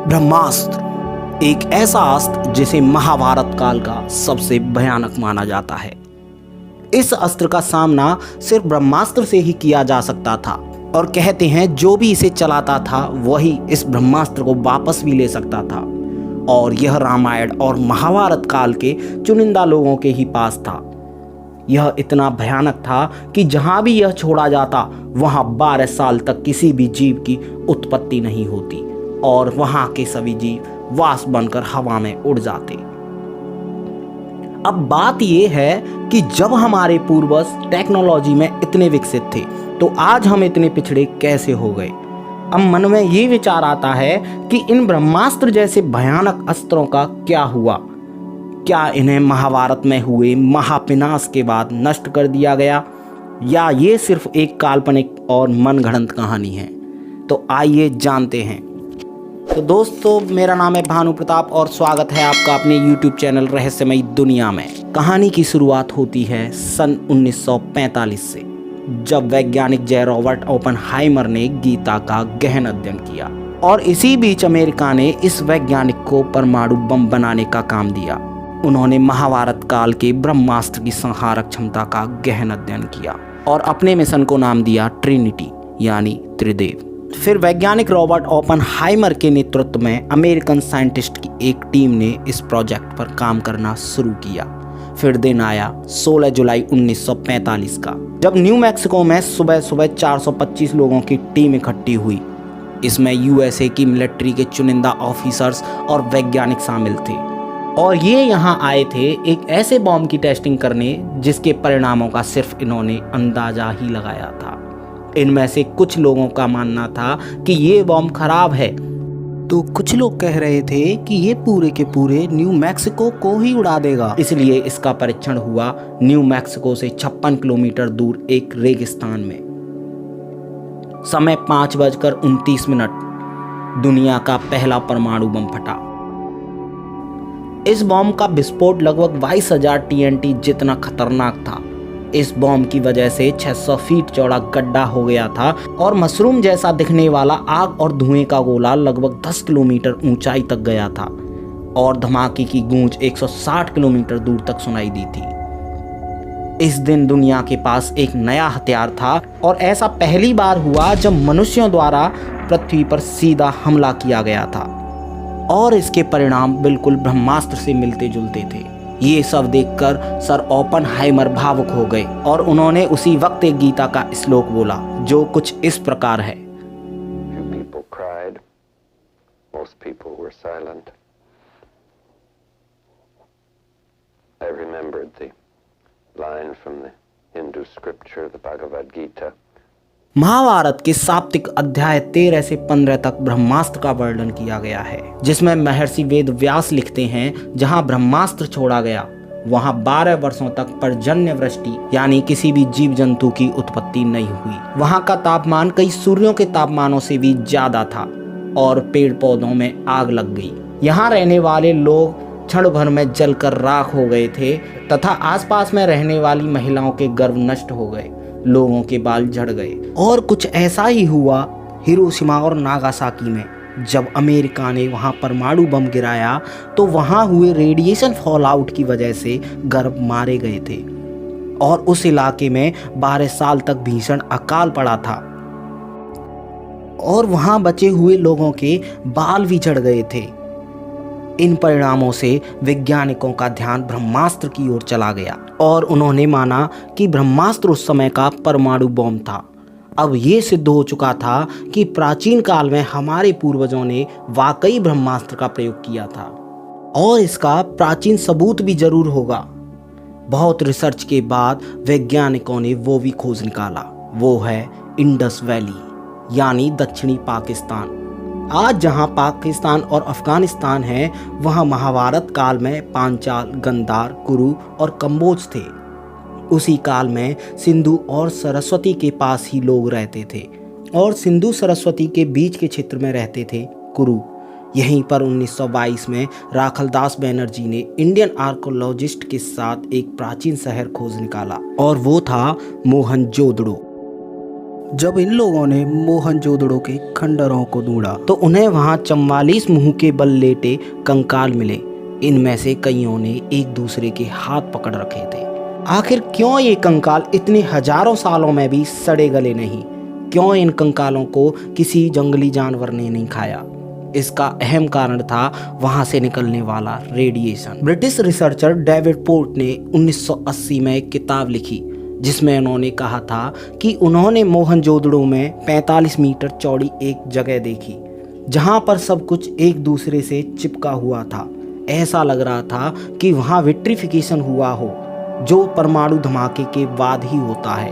ब्रह्मास्त्र एक ऐसा अस्त्र जिसे महाभारत काल का सबसे भयानक माना जाता है। इस अस्त्र का सामना सिर्फ ब्रह्मास्त्र से ही किया जा सकता था और कहते हैं जो भी इसे चलाता था वही इस ब्रह्मास्त्र को वापस भी ले सकता था। और यह रामायण और महाभारत काल के चुनिंदा लोगों के ही पास था। यह इतना भयानक था कि जहां भी यह छोड़ा जाता वहां 12 साल तक किसी भी जीव की उत्पत्ति नहीं होती और वहां के सभी जीव वाष्प बनकर हवा में उड़ जाते। अब बात यह है कि जब हमारे पूर्वज टेक्नोलॉजी में इतने विकसित थे तो आज हम इतने पिछड़े कैसे हो गए। अब मन में ये विचार आता है कि इन ब्रह्मास्त्र जैसे भयानक अस्त्रों का क्या हुआ। क्या इन्हें महाभारत में हुए महाविनाश के बाद नष्ट कर दिया गया या ये सिर्फ एक काल्पनिक और मनगढ़ंत कहानी है। तो आइए जानते हैं। तो दोस्तों, मेरा नाम है भानु प्रताप और स्वागत है आपका अपने YouTube चैनल रहस्यमयी दुनिया में। कहानी की शुरुआत होती है सन 1945 से, जब वैज्ञानिक जे रॉबर्ट ओपेनहाइमर ने गीता का गहन अध्ययन किया और इसी बीच अमेरिका ने इस वैज्ञानिक को परमाणु बम बनाने का काम दिया। उन्होंने महाभारत काल के ब्रह्मास्त्र की संहारक क्षमता का गहन अध्ययन किया और अपने मिशन को नाम दिया ट्रिनिटी यानी त्रिदेव। फिर वैज्ञानिक रॉबर्ट ओपेनहाइमर के नेतृत्व में अमेरिकन साइंटिस्ट की एक टीम ने इस प्रोजेक्ट पर काम करना शुरू किया। फिर दिन आया 16 जुलाई 1945 का, जब न्यू मैक्सिको में सुबह सुबह 425 लोगों की टीम इकट्ठी हुई। इसमें यूएसए की मिलिट्री के चुनिंदा ऑफिसर्स और वैज्ञानिक शामिल थे और ये यहाँ आए थे एक ऐसे बॉम्ब की टेस्टिंग करने जिसके परिणामों का सिर्फ इन्होंने अंदाजा ही लगाया था। इनमें से कुछ लोगों का मानना था कि ये बॉम्ब खराब है, तो कुछ लोग कह रहे थे कि ये पूरे के पूरे न्यू मैक्सिको को ही उड़ा देगा। इसलिए इसका परीक्षण हुआ न्यू मैक्सिको से 56 किलोमीटर दूर एक रेगिस्तान में। समय 5:29। दुनिया का पहला परमाणु बम फटा। इस बॉम्ब का विस्फोट लगभग 22,000 TNT जितना खतरनाक था। इस बॉम्ब की वजह से 600 फीट चौड़ा गड्ढा हो गया था और मशरूम जैसा दिखने वाला आग और धुएं का गोला लगभग 10 किलोमीटर ऊंचाई तक गया था और धमाके की गूंज 160 किलोमीटर दूर तक सुनाई दी थी। इस दिन दुनिया के पास एक नया हथियार था और ऐसा पहली बार हुआ जब मनुष्यों द्वारा पृथ्वी पर सीधा हमला किया गया था और इसके परिणाम बिल्कुल ब्रह्मास्त्र से मिलते जुलते थे। ये सब देखकर सर ओपेनहाइमर भावुक हो गए और उन्होंने उसी वक्त एक गीता का श्लोक बोला जो कुछ इस प्रकार है। Few people cried, most people were silent. I remembered the line from the Hindu scripture, the Bhagavad Gita. Mahabharat के साप्तिक अध्याय 13 से 15 तक ब्रह्मास्त्र का वर्णन किया गया है, जिसमें महर्षि वेद व्यास लिखते हैं जहां ब्रह्मास्त्र छोड़ा गया वहां 12 वर्षों तक पर्जन्य वृष्टि यानी किसी भी जीव जंतु की उत्पत्ति नहीं हुई। वहां का तापमान कई सूर्यों के तापमानों से भी ज्यादा था और पेड़ पौधों में आग लग गई। यहाँ रहने वाले लोग क्षण भर में जलकर राख हो गए थे तथा आसपास में रहने वाली महिलाओं के गर्भ नष्ट हो गए, लोगों के बाल झड़ गए। और कुछ ऐसा ही हुआ हिरोशिमा और नागासाकी में। जब अमेरिका ने वहां परमाणु बम गिराया तो वहां हुए रेडिएशन फॉल आउट की वजह से गर्भ मारे गए थे और उस इलाके में 12 साल तक भीषण अकाल पड़ा था और वहां बचे हुए लोगों के बाल भी झड़ गए थे। इन परिणामों से वैज्ञानिकों का ध्यान ब्रह्मास्त्र की ओर चला गया और उन्होंने माना कि ब्रह्मास्त्र उस समय का परमाणु बम था। अब ये सिद्ध हो चुका था कि प्राचीन काल में हमारे पूर्वजों ने वाकई ब्रह्मास्त्र का प्रयोग किया था और इसका प्राचीन सबूत भी जरूर होगा। बहुत रिसर्च के बाद वैज्ञानिकों ने वो भी खोज निकाला, वो है इंडस वैली यानी दक्षिणी पाकिस्तान। आज जहां पाकिस्तान और अफगानिस्तान है वहां महाभारत काल में पांचाल, गंधार, कुरु और कंबोज थे। उसी काल में सिंधु और सरस्वती के पास ही लोग रहते थे और सिंधु सरस्वती के बीच के क्षेत्र में रहते थे कुरु। यहीं पर 1922 में राखलदास बनर्जी ने इंडियन आर्कोलॉजिस्ट के साथ एक प्राचीन शहर खोज निकाला और वो था मोहनजोदड़ो। जब इन लोगों ने मोहनजोदड़ो के खंडरों को ढूंढा तो उन्हें वहां 44 मुंह के बल लेटे कंकाल मिले। इनमें से कईयों ने एक दूसरे के हाथ पकड़ रखे थे। आखिर क्यों ये कंकाल इतने हजारों सालों में भी सड़े गले नहीं? क्यों इन कंकालों को किसी जंगली जानवर ने नहीं खाया? इसका अहम कारण था वहां से निकलने वाला radiation. British researcher David port ने 1980 में एक किताब लिखी जिसमें उन्होंने कहा था कि उन्होंने मोहनजोदड़ो में 45 मीटर चौड़ी एक जगह देखी जहां पर सब कुछ एक दूसरे से चिपका हुआ था। ऐसा लग रहा था कि वहां विट्रिफिकेशन हुआ हो, जो परमाणु धमाके के बाद ही होता है।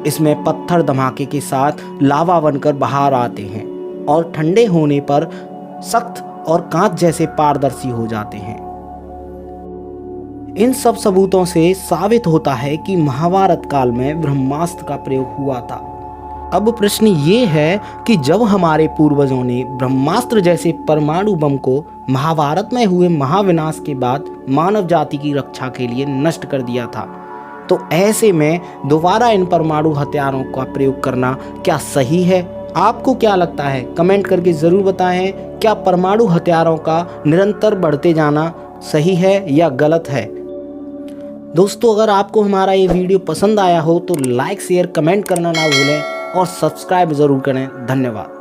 इसमें पत्थर धमाके के साथ लावा बनकर बाहर आते हैं और ठंडे होने पर सख्त और कांच जैसे पारदर्शी हो जाते हैं। इन सब सबूतों से साबित होता है कि महाभारत काल में ब्रह्मास्त्र का प्रयोग हुआ था। अब प्रश्न ये है कि जब हमारे पूर्वजों ने ब्रह्मास्त्र जैसे परमाणु बम को महाभारत में हुए महाविनाश के बाद मानव जाति की रक्षा के लिए नष्ट कर दिया था, तो ऐसे में दोबारा इन परमाणु हथियारों का प्रयोग करना क्या सही है? आपको क्या लगता है? कमेंट करके ज़रूर बताएं। क्या परमाणु हथियारों का निरंतर बढ़ते जाना सही है या गलत है? दोस्तों, अगर आपको हमारा ये वीडियो पसंद आया हो तो लाइक शेयर कमेंट करना ना भूलें और सब्सक्राइब ज़रूर करें। धन्यवाद।